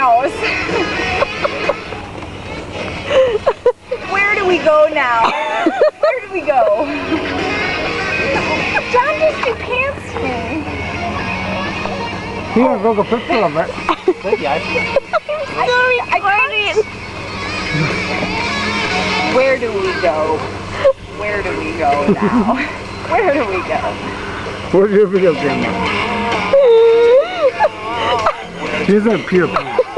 house. Where do we go now? Where do we go? John just pants me. He gonna take a picture of it. Where do we go? Where do we go now? Where do we go? Where's your video camera? Here's a pure pants.